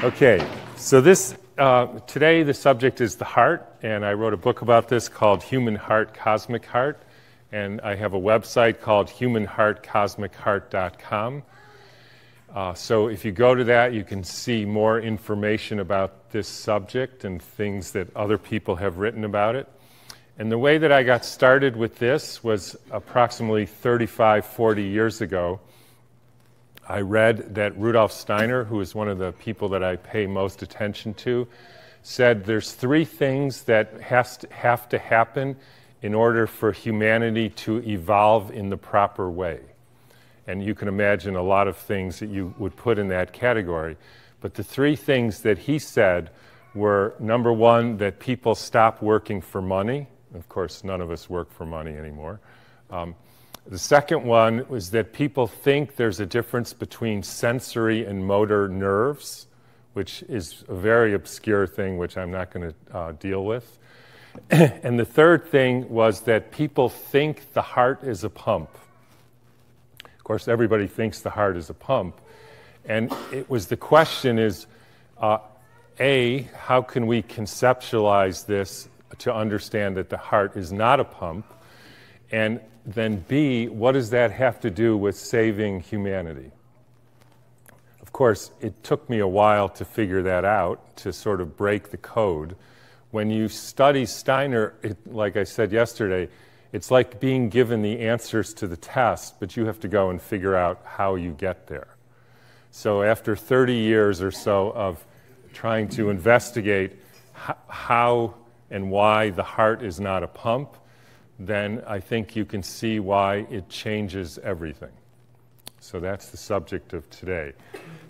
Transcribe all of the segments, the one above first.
Okay, so today the subject is the heart, and I wrote a book about this called Human Heart, Cosmic Heart, and I have a website called humanheartcosmicheart.com. So if you go to that, you can see more information about this subject and things that other people have written about it. And the way that I got started with this was approximately 35, 40 years ago. I read that Rudolf Steiner, who is one of the people that I pay most attention to, said there's three things that have to happen in order for humanity to evolve in the proper way. And you can imagine a lot of things that you would put in that category. But the three things that he said were, number one, that people stop working for money. Of course, none of us work for money anymore. The second one was that people think there's a difference between sensory and motor nerves, which is a very obscure thing, which I'm not going to deal with. And the third thing was that people think the heart is a pump. Of course, everybody thinks the heart is a pump. And the question is, A, how can we conceptualize this to understand that the heart is not a pump? And then B, what does that have to do with saving humanity? Of course, it took me a while to figure that out, to sort of break the code. When you study Steiner, like I said yesterday, it's like being given the answers to the test, but you have to go and figure out how you get there. So after 30 years or so of trying to investigate how and why the heart is not a pump, then I think you can see why it changes everything. So that's the subject of today.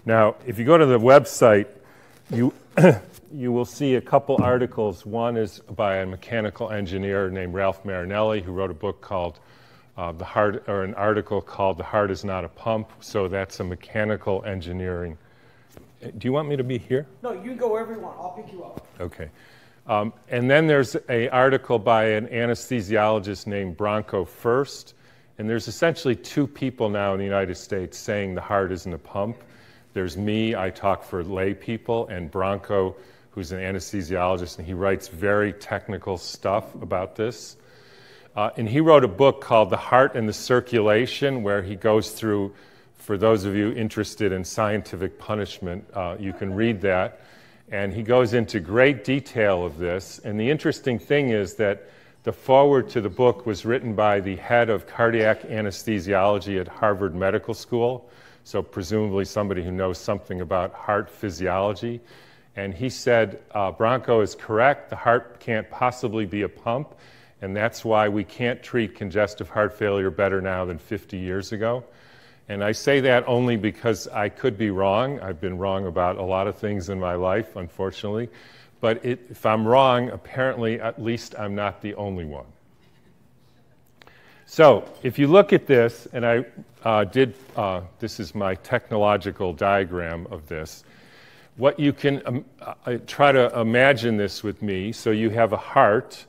Now, if you go to the website, you will see a couple articles. One is by a mechanical engineer named Ralph Marinelli, who wrote a book called an article called "The Heart Is Not a Pump." So that's a mechanical engineering. Do you want me to be here? No, you can go wherever you want. I'll pick you up. Okay. And then there's an article by an anesthesiologist named Branko First, and there's essentially two people now in the United States saying the heart isn't a pump. There's me, I talk for lay people, and Branko, who's an anesthesiologist, and he writes very technical stuff about this. And he wrote a book called The Heart and the Circulation, where he goes through, for those of you interested in scientific punishment, you can read that. And he goes into great detail of this. And the interesting thing is that the foreword to the book was written by the head of cardiac anesthesiology at Harvard Medical School, so presumably somebody who knows something about heart physiology. And he said, Branko is correct, the heart can't possibly be a pump, and that's why we can't treat congestive heart failure better now than 50 years ago. And I say that only because I could be wrong. I've been wrong about a lot of things in my life, unfortunately. But if I'm wrong, apparently at least I'm not the only one. So if you look at this, and this is my technological diagram of this, what you can try to imagine this with me. So you have a heart,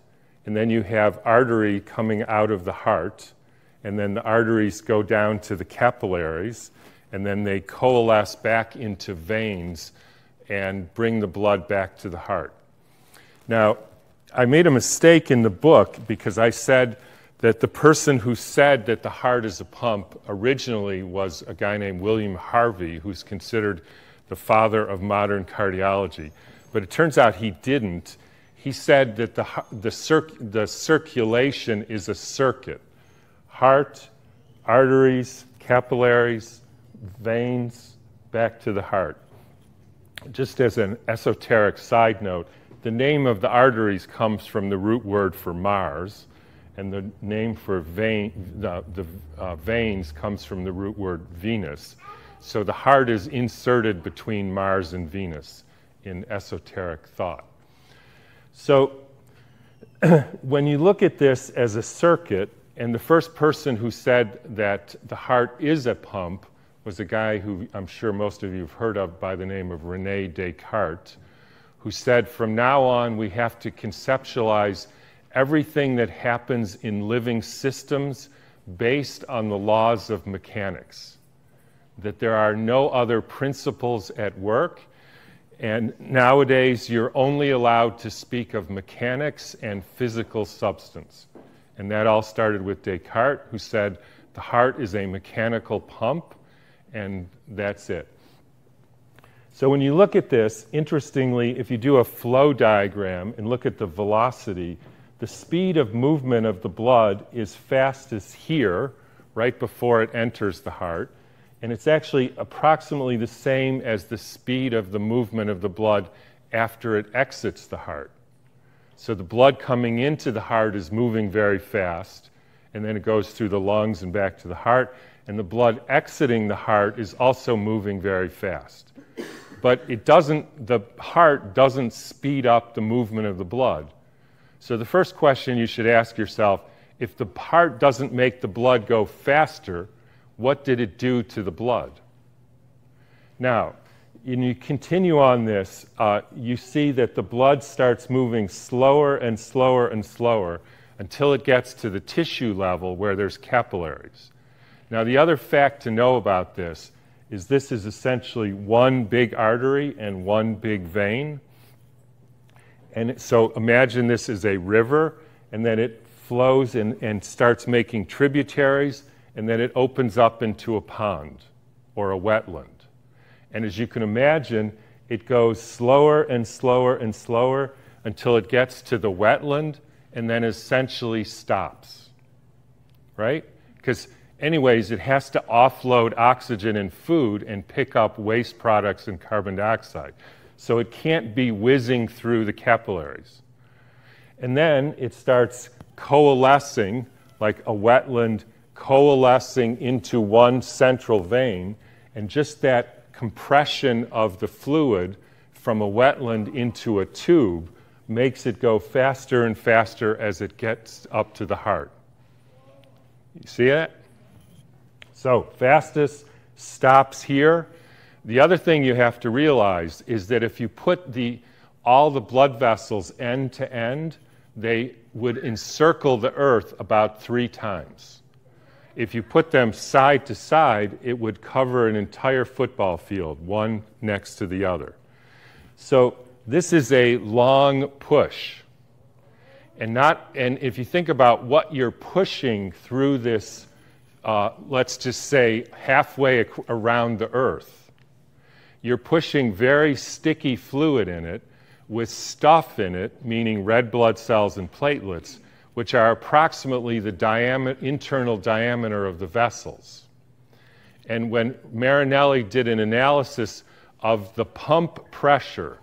and then you have artery coming out of the heart, and then the arteries go down to the capillaries, and then they coalesce back into veins and bring the blood back to the heart. Now, I made a mistake in the book because I said that the person who said that the heart is a pump originally was a guy named William Harvey, who's considered the father of modern cardiology. But it turns out he didn't. He said that the circulation is a circuit. Heart, arteries, capillaries, veins, back to the heart. Just as an esoteric side note, the name of the arteries comes from the root word for Mars, and the name for veins comes from the root word Venus. So the heart is inserted between Mars and Venus in esoteric thought. So when you look at this as a circuit, and the first person who said that the heart is a pump was a guy who I'm sure most of you have heard of by the name of René Descartes, who said from now on we have to conceptualize everything that happens in living systems based on the laws of mechanics, that there are no other principles at work, And nowadays, you're only allowed to speak of mechanics and physical substance. And that all started with Descartes, who said the heart is a mechanical pump, and that's it. So when you look at this, interestingly, if you do a flow diagram and look at the velocity, the speed of movement of the blood is fastest here, right before it enters the heart. And it's actually approximately the same as the speed of the movement of the blood after it exits the heart. So the blood coming into the heart is moving very fast, and then it goes through the lungs and back to the heart, and the blood exiting the heart is also moving very fast. But the heart doesn't speed up the movement of the blood. So the first question you should ask yourself, if the heart doesn't make the blood go faster, what did it do to the blood? Now, when you continue on this, you see that the blood starts moving slower and slower and slower until it gets to the tissue level where there's capillaries. Now, the other fact to know about this is essentially one big artery and one big vein. And so imagine this is a river, and then it flows and starts making tributaries, and then it opens up into a pond or a wetland. And as you can imagine, it goes slower and slower and slower until it gets to the wetland and then essentially stops, right? Because anyways, it has to offload oxygen and food and pick up waste products and carbon dioxide. So it can't be whizzing through the capillaries. And then it starts coalescing, like a wetland coalescing into one central vein, and just that compression of the fluid from a wetland into a tube makes it go faster and faster as it gets up to the heart. You see that? So fastest stops here. The other thing you have to realize is that if you put all the blood vessels end to end, they would encircle the earth about 3 times. If you put them side to side, it would cover an entire football field, one next to the other. So this is a long push. And if you think about what you're pushing through this, let's just say halfway around the earth, you're pushing very sticky fluid in it with stuff in it, meaning red blood cells and platelets, which are approximately the internal diameter of the vessels. And when Marinelli did an analysis of the pump pressure,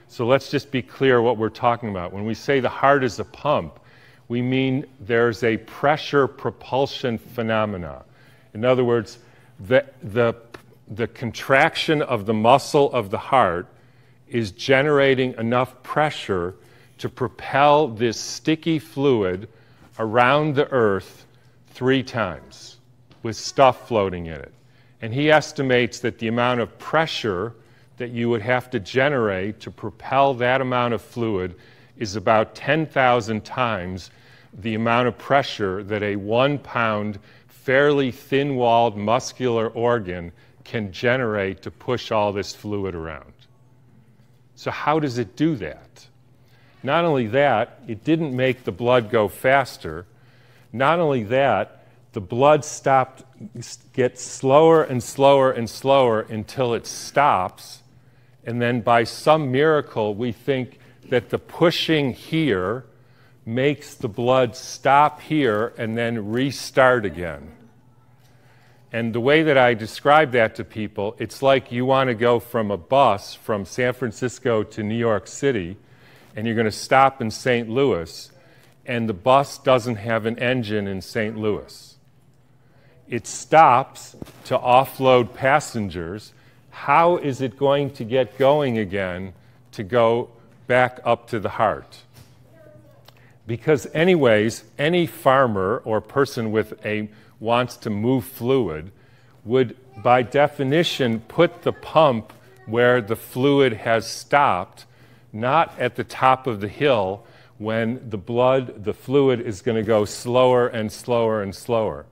so let's just be clear what we're talking about. When we say the heart is a pump, we mean there's a pressure propulsion phenomena. In other words, the contraction of the muscle of the heart is generating enough pressure to propel this sticky fluid around the earth 3 times with stuff floating in it. And he estimates that the amount of pressure that you would have to generate to propel that amount of fluid is about 10,000 times the amount of pressure that a 1-pound, fairly thin-walled muscular organ can generate to push all this fluid around. So how does it do that? Not only that, it didn't make the blood go faster. Not only that, the blood gets slower and slower and slower until it stops. And then by some miracle, we think that the pushing here makes the blood stop here and then restart again. And the way that I describe that to people, it's like you want to go from a bus from San Francisco to New York City, and you're going to stop in St. Louis, and the bus doesn't have an engine in St. Louis. It stops to offload passengers. How is it going to get going again to go back up to the heart? Because anyways, any farmer or person wants to move fluid would, by definition, put the pump where the fluid has stopped, not at the top of the hill when the fluid is going to go slower and slower and slower.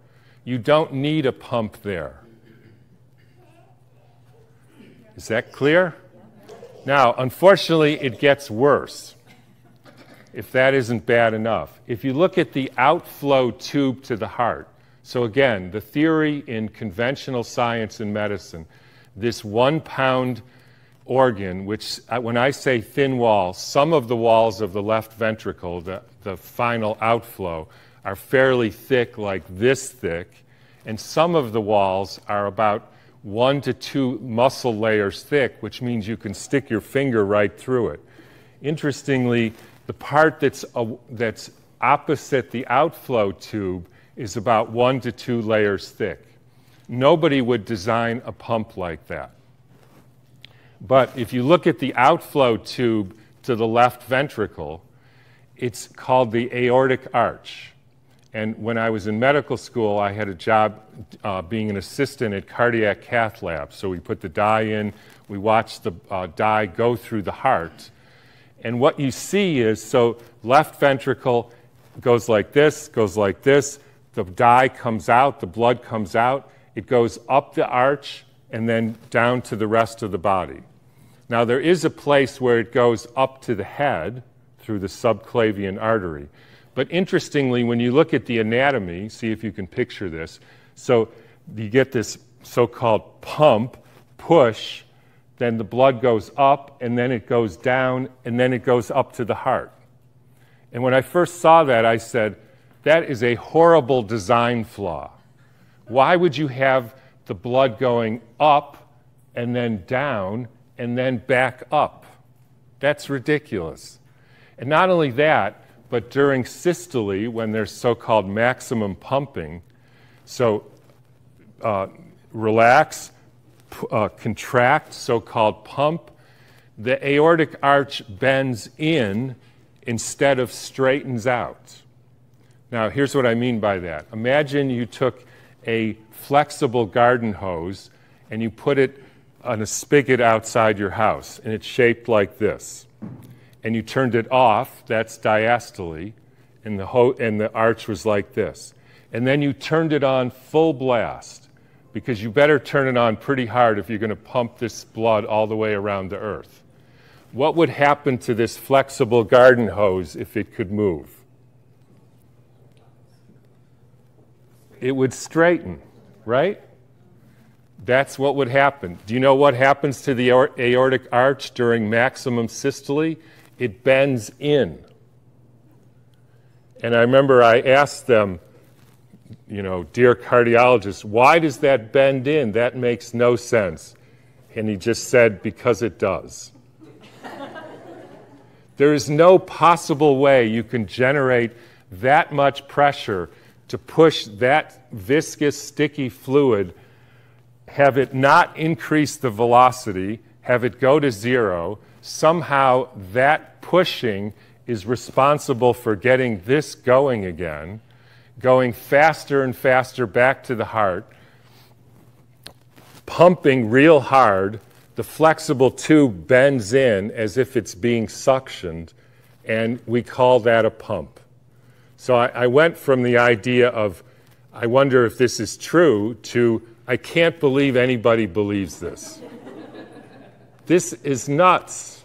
You don't need a pump there. Is that clear? Now, unfortunately, it gets worse, if that isn't bad enough. If you look at the outflow tube to the heart, so again, the theory in conventional science and medicine, this 1 pound organ, which when I say thin wall, some of the walls of the left ventricle, the final outflow, are fairly thick, like this thick, and some of the walls are about 1 to 2 muscle layers thick, which means you can stick your finger right through it. Interestingly, the part that's opposite the outflow tube is about 1 to 2 layers thick. Nobody would design a pump like that. But if you look at the outflow tube to the left ventricle, it's called the aortic arch. And when I was in medical school, I had a job being an assistant at cardiac cath lab. So we put the dye in, we watched the dye go through the heart. And what you see is, so left ventricle goes like this, the dye comes out, the blood comes out, it goes up the arch and then down to the rest of the body. Now there is a place where it goes up to the head through the subclavian artery. But interestingly, when you look at the anatomy, see if you can picture this, so you get this so-called pump, push, then the blood goes up, and then it goes down, and then it goes up to the heart. And when I first saw that, I said, that is a horrible design flaw. Why would you have the blood going up, and then down, and then back up? That's ridiculous. And not only that, but during systole, when there's so-called maximum pumping, so relax, contract, so-called pump, the aortic arch bends in instead of straightens out. Now, here's what I mean by that. Imagine you took a flexible garden hose and you put it on a spigot outside your house, and it's shaped like this. And you turned it off, that's diastole, and the arch was like this. And then you turned it on full blast, because you better turn it on pretty hard if you're going to pump this blood all the way around the earth. What would happen to this flexible garden hose if it could move? It would straighten, right? That's what would happen. Do you know what happens to the aortic arch during maximum systole? It bends in. And I remember I asked them, dear cardiologist, why does that bend in? That makes no sense. And he just said, because it does. There is no possible way you can generate that much pressure to push that viscous, sticky fluid, have it not increase the velocity, have it go to zero. Somehow that pushing is responsible for getting this going again, going faster and faster back to the heart, pumping real hard. The flexible tube bends in as if it's being suctioned, and we call that a pump. So I went from the idea of, I wonder if this is true, to, I can't believe anybody believes this. This is nuts.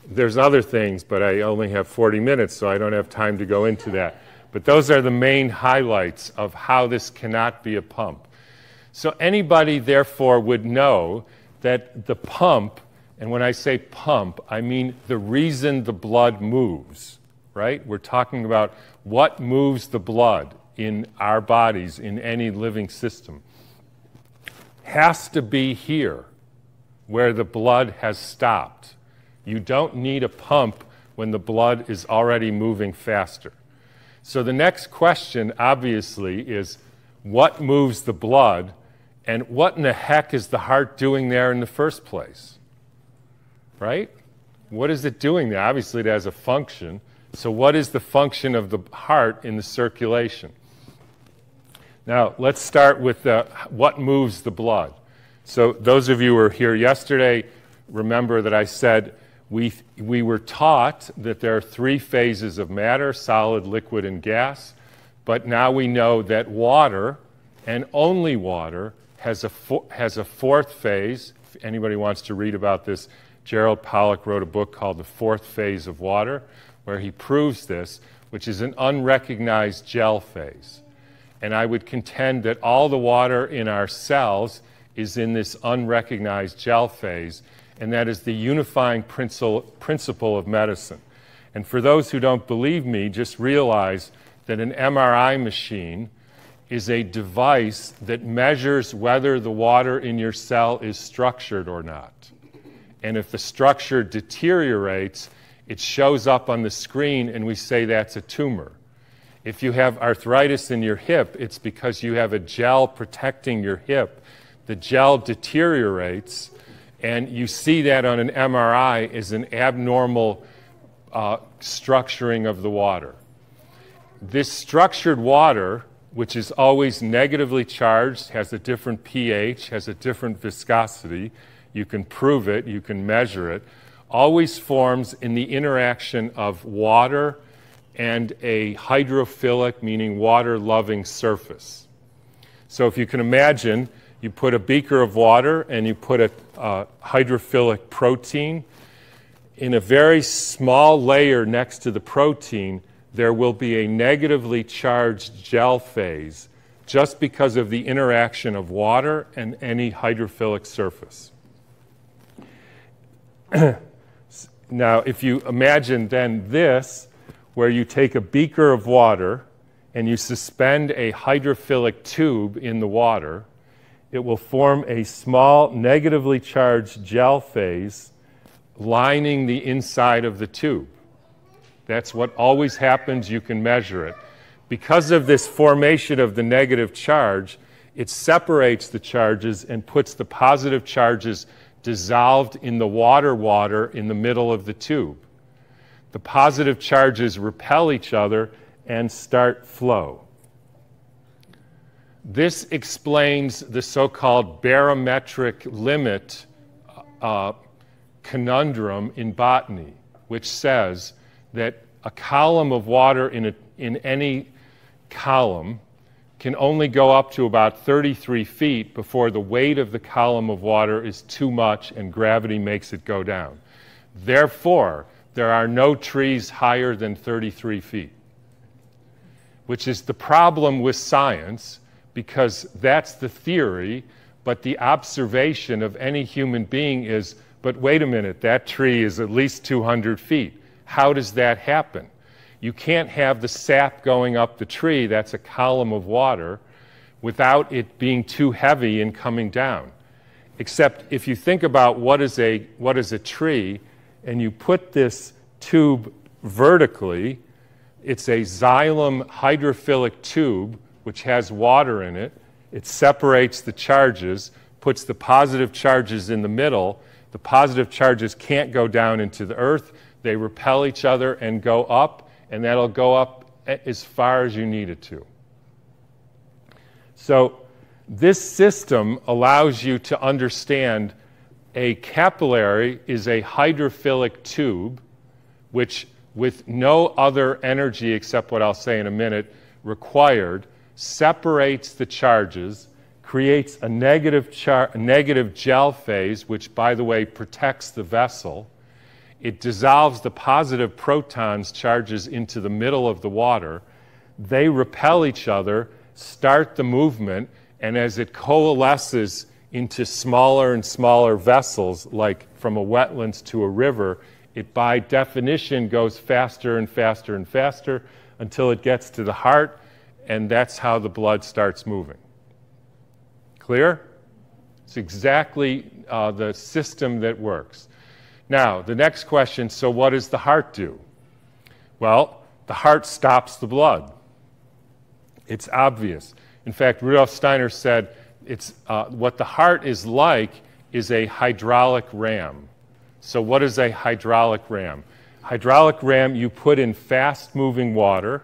There's other things, but I only have 40 minutes, so I don't have time to go into that. But those are the main highlights of how this cannot be a pump. So anybody, therefore, would know that the pump, and when I say pump, I mean the reason the blood moves, right? We're talking about what moves the blood in our bodies, in any living system. Has to be here, where the blood has stopped. You don't need a pump when the blood is already moving faster. So the next question, obviously, is what moves the blood, and what in the heck is the heart doing there in the first place? Right? What is it doing there? Obviously, it has a function. So what is the function of the heart in the circulation? Now, let's start with what moves the blood. So those of you who were here yesterday, remember that I said we were taught that there are 3 phases of matter: solid, liquid, and gas. But now we know that water, and only water, has a 4th phase. If anybody wants to read about this, Gerald Pollack wrote a book called The Fourth Phase of Water, where he proves this, which is an unrecognized gel phase. And I would contend that all the water in our cells is in this unrecognized gel phase, and that is the unifying principle of medicine. And for those who don't believe me, just realize that an MRI machine is a device that measures whether the water in your cell is structured or not. And if the structure deteriorates, it shows up on the screen and we say that's a tumor. If you have arthritis in your hip, it's because you have a gel protecting your hip. The gel deteriorates, and you see that on an MRI as an abnormal structuring of the water. This structured water, which is always negatively charged, has a different pH, has a different viscosity, you can prove it, you can measure it, always forms in the interaction of water and a hydrophilic, meaning water-loving surface. So if you can imagine, you put a beaker of water and you put a hydrophilic protein. In a very small layer next to the protein, there will be a negatively charged gel phase just because of the interaction of water and any hydrophilic surface. Now, if you imagine then this, where you take a beaker of water and you suspend a hydrophilic tube in the water, it will form a small negatively charged gel phase lining the inside of the tube. That's what always happens. You can measure it. Because of this formation of the negative charge, it separates the charges and puts the positive charges dissolved in the water in the middle of the tube. The positive charges repel each other and start flow. This explains the so-called barometric limit conundrum in botany, which says that a column of water in any column can only go up to about 33 feet before the weight of the column of water is too much and gravity makes it go down. Therefore, there are no trees higher than 33 feet, which is the problem with science, because that's the theory, but the observation of any human being is, but wait a minute, that tree is at least 200 feet. How does that happen? You can't have the sap going up the tree, that's a column of water, without it being too heavy and coming down. Except if you think about what is a tree, and you put this tube vertically, it's a xylem hydrophilic tube which has water in it. It separates the charges, puts the positive charges in the middle. The positive charges can't go down into the earth. They repel each other and go up, and that'll go up as far as you need it to. So this system allows you to understand a capillary is a hydrophilic tube which, with no other energy except what I'll say in a minute required, separates the charges, creates a negative gel phase, which, by the way, protects the vessel. It dissolves the positive protons charges into the middle of the water. They repel each other, start the movement, and as it coalesces into smaller and smaller vessels, like from a wetlands to a river, it by definition goes faster and faster and faster until it gets to the heart, and that's how the blood starts moving. Clear? It's exactly the system that works. Now, the next question, so what does the heart do? Well, the heart stops the blood. It's obvious. In fact, Rudolf Steiner said what the heart is like is a hydraulic ram. So what is a hydraulic ram? Hydraulic ram you put in fast-moving water,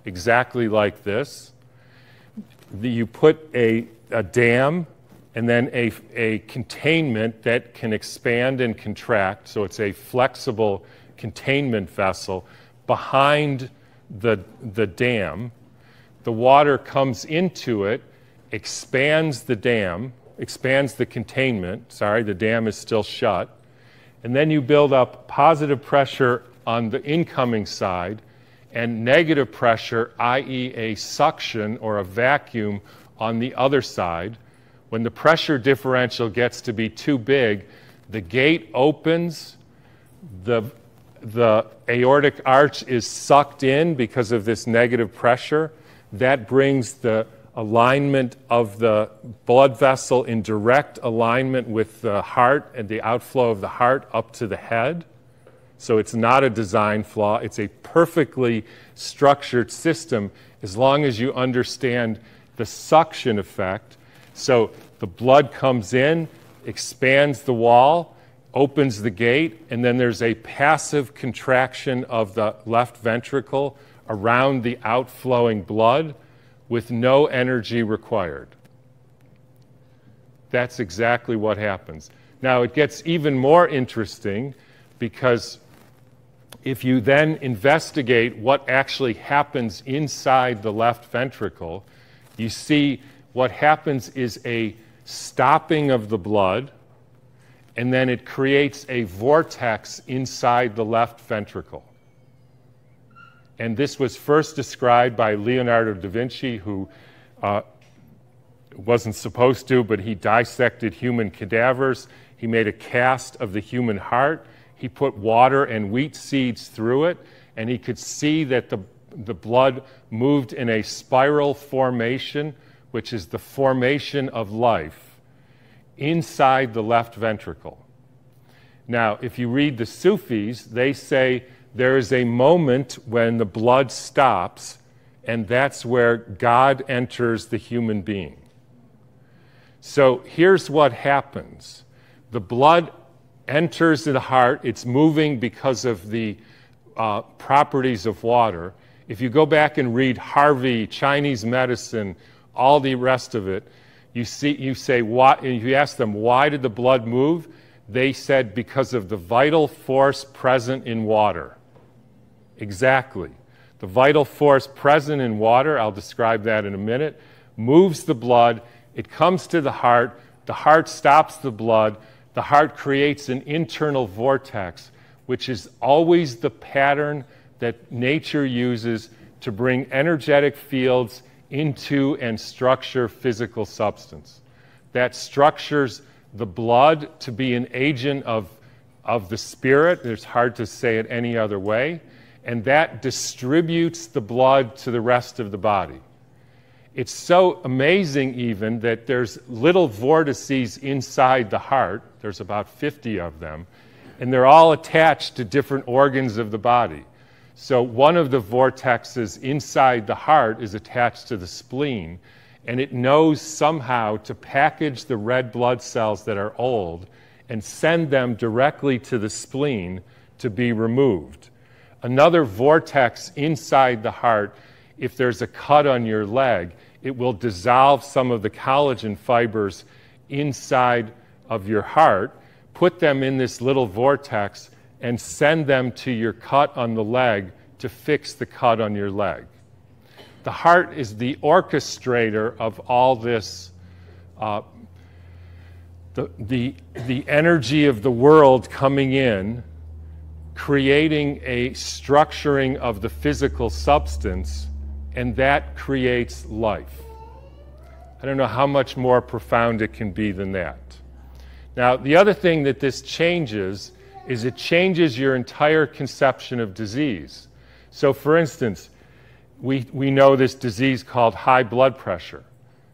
exactly like this. You put a dam and then a containment that can expand and contract, so it's a flexible containment vessel behind the dam. The water comes into it, expands the containment, the dam is still shut, and then you build up positive pressure on the incoming side and negative pressure, i.e. a suction or a vacuum on the other side. When the pressure differential gets to be too big, the gate opens, the aortic arch is sucked in because of this negative pressure. That brings the alignment of the blood vessel in direct alignment with the heart and the outflow of the heart up to the head. So it's not a design flaw. It's a perfectly structured system as long as you understand the suction effect. So the blood comes in, expands the wall, opens the gate, and then there's a passive contraction of the left ventricle around the outflowing blood with no energy required. That's exactly what happens. Now, it gets even more interesting because if you then investigate what actually happens inside the left ventricle, you see what happens is a stopping of the blood, and then it creates a vortex inside the left ventricle. And this was first described by Leonardo da Vinci, who wasn't supposed to, but he dissected human cadavers. He made a cast of the human heart. He put water and wheat seeds through it, and he could see that the blood moved in a spiral formation, which is the formation of life, inside the left ventricle. Now, if you read the Sufis, they say there is a moment when the blood stops, and that's where God enters the human being. So here's what happens. The blood enters the heart. It's moving because of the properties of water. If you go back and read Harvey, Chinese medicine, all the rest of it, you say, why, if you ask them, why did the blood move? They said, because of the vital force present in water. Exactly. The vital force present in water, I'll describe that in a minute, moves the blood, it comes to the heart stops the blood, the heart creates an internal vortex, which is always the pattern that nature uses to bring energetic fields into and structure physical substance. That structures the blood to be an agent of the spirit. It's hard to say it any other way. And that distributes the blood to the rest of the body. It's so amazing even that there's little vortices inside the heart. There's about 50 of them. And they're all attached to different organs of the body. So one of the vortexes inside the heart is attached to the spleen, and it knows somehow to package the red blood cells that are old and send them directly to the spleen to be removed. Another vortex inside the heart, if there's a cut on your leg, it will dissolve some of the collagen fibers inside of your heart, put them in this little vortex, and send them to your cut on the leg to fix the cut on your leg. The heart is the orchestrator of all this, the energy of the world coming in, creating a structuring of the physical substance, and that creates life. I don't know how much more profound it can be than that. Now, the other thing that this changes is it changes your entire conception of disease. So, for instance, we know this disease called high blood pressure.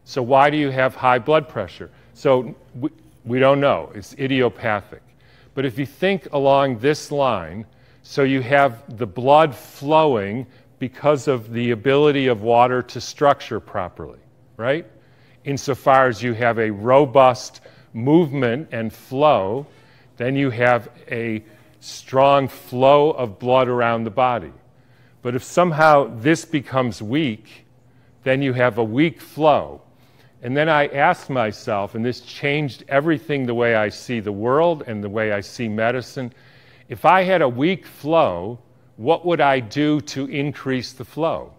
So why do you have high blood pressure? So we don't know. It's idiopathic. But if you think along this line, so you have the blood flowing because of the ability of water to structure properly, right? Insofar as you have a robust movement and flow, then you have a strong flow of blood around the body. But if somehow this becomes weak, then you have a weak flow. And then I asked myself, and this changed everything the way I see the world and the way I see medicine, if I had a weak flow, what would I do to increase the flow?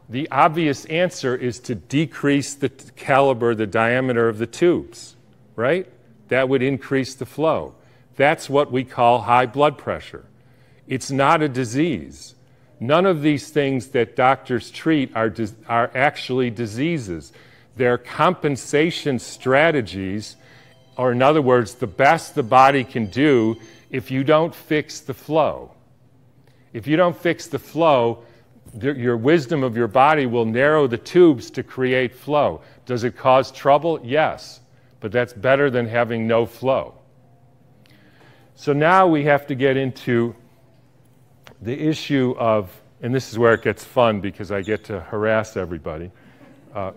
The obvious answer is to decrease the caliber, the diameter of the tubes, right? That would increase the flow. That's what we call high blood pressure. It's not a disease. None of these things that doctors treat are actually diseases. They're compensation strategies, or in other words, the best the body can do if you don't fix the flow. If you don't fix the flow, your wisdom of your body will narrow the tubes to create flow. Does it cause trouble? Yes, but that's better than having no flow. So now we have to get into the issue of, and this is where it gets fun because I get to harass everybody,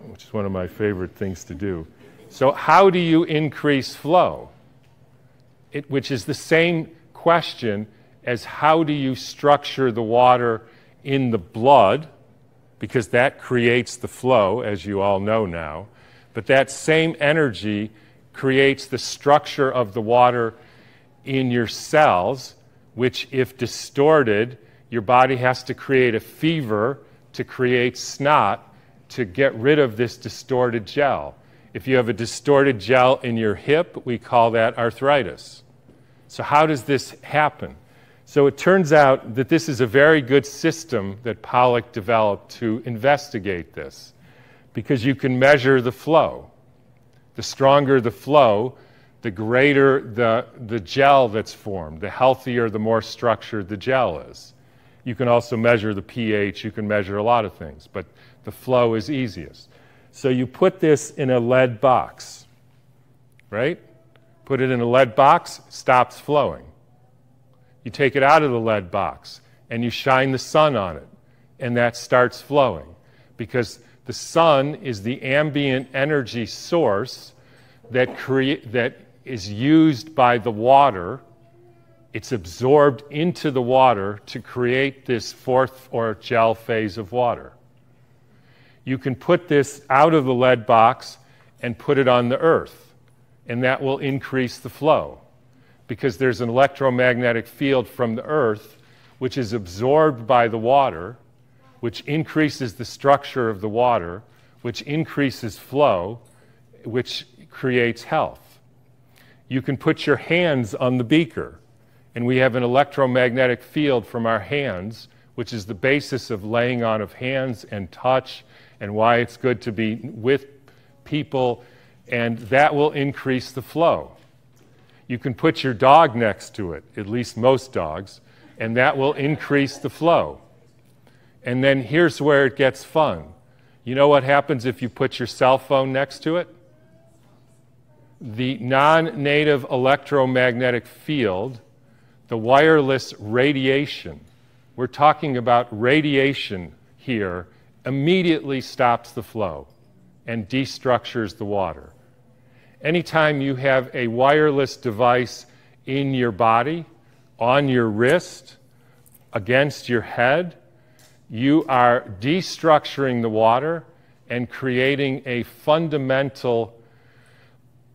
which is one of my favorite things to do. So how do you increase flow? Which is the same question as how do you structure the water in the blood, because that creates the flow, as you all know now. But that same energy creates the structure of the water in your cells, which, if distorted, your body has to create a fever to create snot to get rid of this distorted gel. If you have a distorted gel in your hip, we call that arthritis. So how does this happen? So it turns out that this is a very good system that Pollack developed to investigate this, because you can measure the flow. The stronger the flow, the greater the gel that's formed, the healthier, the more structured the gel is. You can also measure the pH, you can measure a lot of things, but the flow is easiest. So you put this in a lead box, right? Put it in a lead box, stops flowing. You take it out of the lead box and you shine the sun on it, and that starts flowing, because the sun is the ambient energy source that is used by the water. It's absorbed into the water to create this fourth or gel phase of water. You can put this out of the lead box and put it on the earth, and that will increase the flow, because there's an electromagnetic field from the earth which is absorbed by the water, which increases the structure of the water, which increases flow, which creates health. You can put your hands on the beaker, and we have an electromagnetic field from our hands, which is the basis of laying on of hands and touch, and why it's good to be with people, and that will increase the flow. You can put your dog next to it, at least most dogs, and that will increase the flow. And then here's where it gets fun. You know what happens if you put your cell phone next to it? The non-native electromagnetic field, the wireless radiation, we're talking about radiation here, immediately stops the flow and destructures the water. Anytime you have a wireless device in your body, on your wrist, against your head, you are destructuring the water and creating a fundamental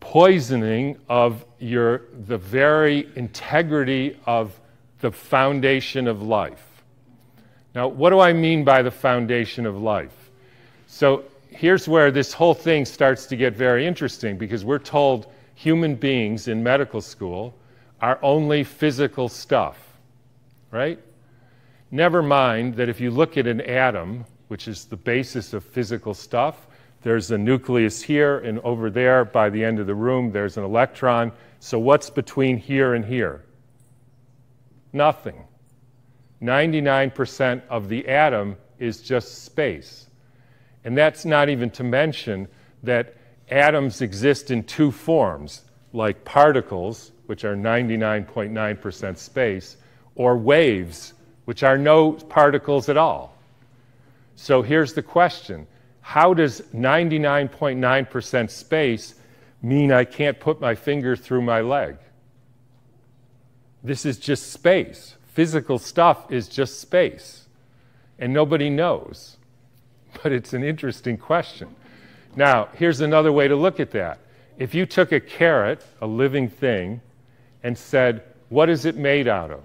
poisoning of the very integrity of the foundation of life. Now, what do I mean by the foundation of life? So here's where this whole thing starts to get very interesting, because we're told human beings in medical school are only physical stuff, right? Never mind that if you look at an atom, which is the basis of physical stuff, there's a nucleus here, and over there by the end of the room there's an electron. So what's between here and here? Nothing. 99% of the atom is just space. And that's not even to mention that atoms exist in two forms, like particles, which are 99.9% space, or waves, which are no particles at all. So here's the question. How does 99.9% space mean I can't put my finger through my leg? This is just space. Physical stuff is just space. And nobody knows. But it's an interesting question. Now, here's another way to look at that. If you took a carrot, a living thing, and said, what is it made out of?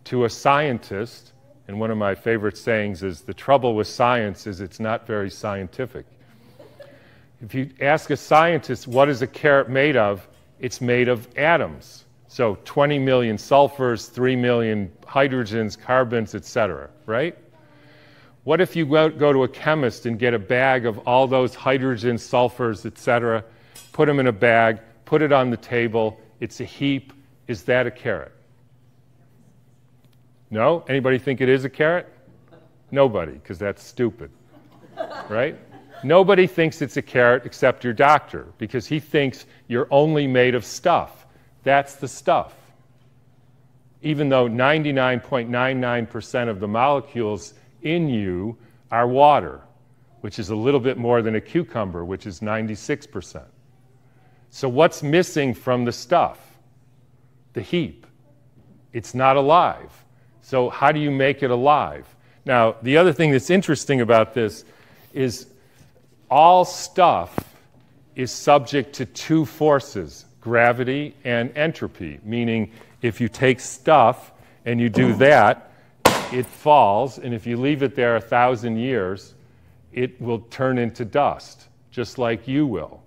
To a scientist, and one of my favorite sayings is, the trouble with science is it's not very scientific. If you ask a scientist, what is a carrot made of? It's made of atoms. So 20 million sulfurs, 3 million hydrogens, carbons, etc., right? What if you go to a chemist and get a bag of all those hydrogens, sulfurs, etc., put them in a bag, put it on the table, it's a heap. Is that a carrot? No? Anybody think it is a carrot? Nobody, because that's stupid, right? Nobody thinks it's a carrot except your doctor, because he thinks you're only made of stuff. That's the stuff. Even though 99.99% of the molecules in you are water, which is a little bit more than a cucumber, which is 96%. So what's missing from the stuff? The heap. It's not alive. So how do you make it alive? Now, the other thing that's interesting about this is all stuff is subject to two forces, gravity and entropy, meaning if you take stuff and you do that, it falls, and if you leave it there 1,000 years, it will turn into dust, just like you will.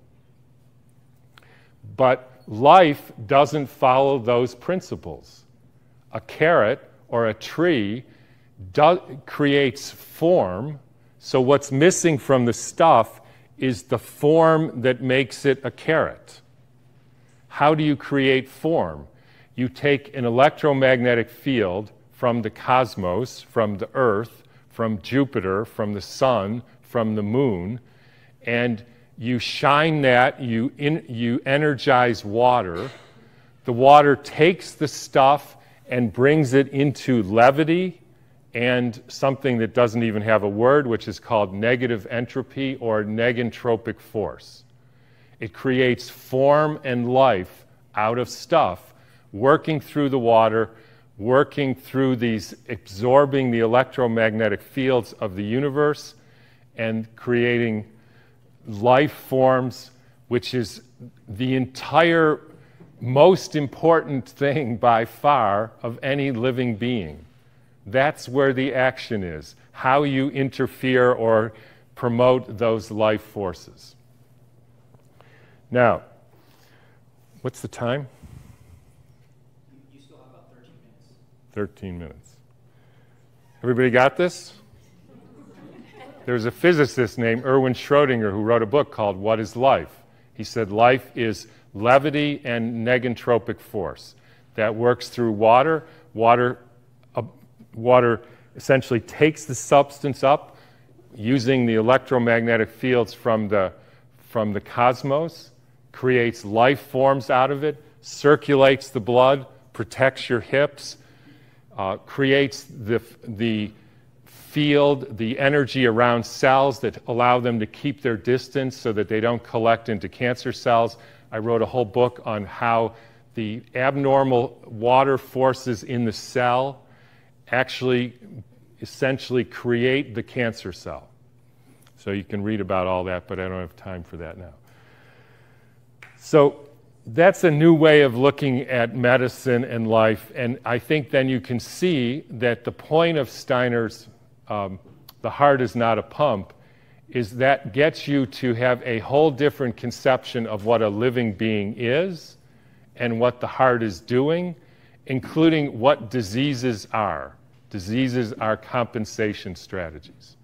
But life doesn't follow those principles. A carrot or a tree creates form, so what's missing from the stuff is the form that makes it a carrot. How do you create form? You take an electromagnetic field from the cosmos, from the Earth, from Jupiter, from the sun, from the moon, and you shine that, you energize water. The water takes the stuff and brings it into levity and something that doesn't even have a word, which is called negative entropy or negentropic force. It creates form and life out of stuff, working through the water, working through these, absorbing the electromagnetic fields of the universe and creating life forms, which is the entire most important thing by far of any living being. That's where the action is, how you interfere or promote those life forces. Now, what's the time? You still have about 13 minutes. 13 minutes. Everybody got this? There's a physicist named Erwin Schrödinger who wrote a book called What is Life? He said life is levity and negentropic force that works through water. Water essentially takes the substance up using the electromagnetic fields from the cosmos, creates life forms out of it, circulates the blood, protects your hips, creates the field, the energy around cells that allow them to keep their distance so that they don't collect into cancer cells. I wrote a whole book on how the abnormal water forces in the cell actually essentially create the cancer cell. So you can read about all that, but I don't have time for that now. So that's a new way of looking at medicine and life, and I think then you can see that the point of Steiner's the heart is not a pump, is that gets you to have a whole different conception of what a living being is and what the heart is doing, including what diseases are. Diseases are compensation strategies.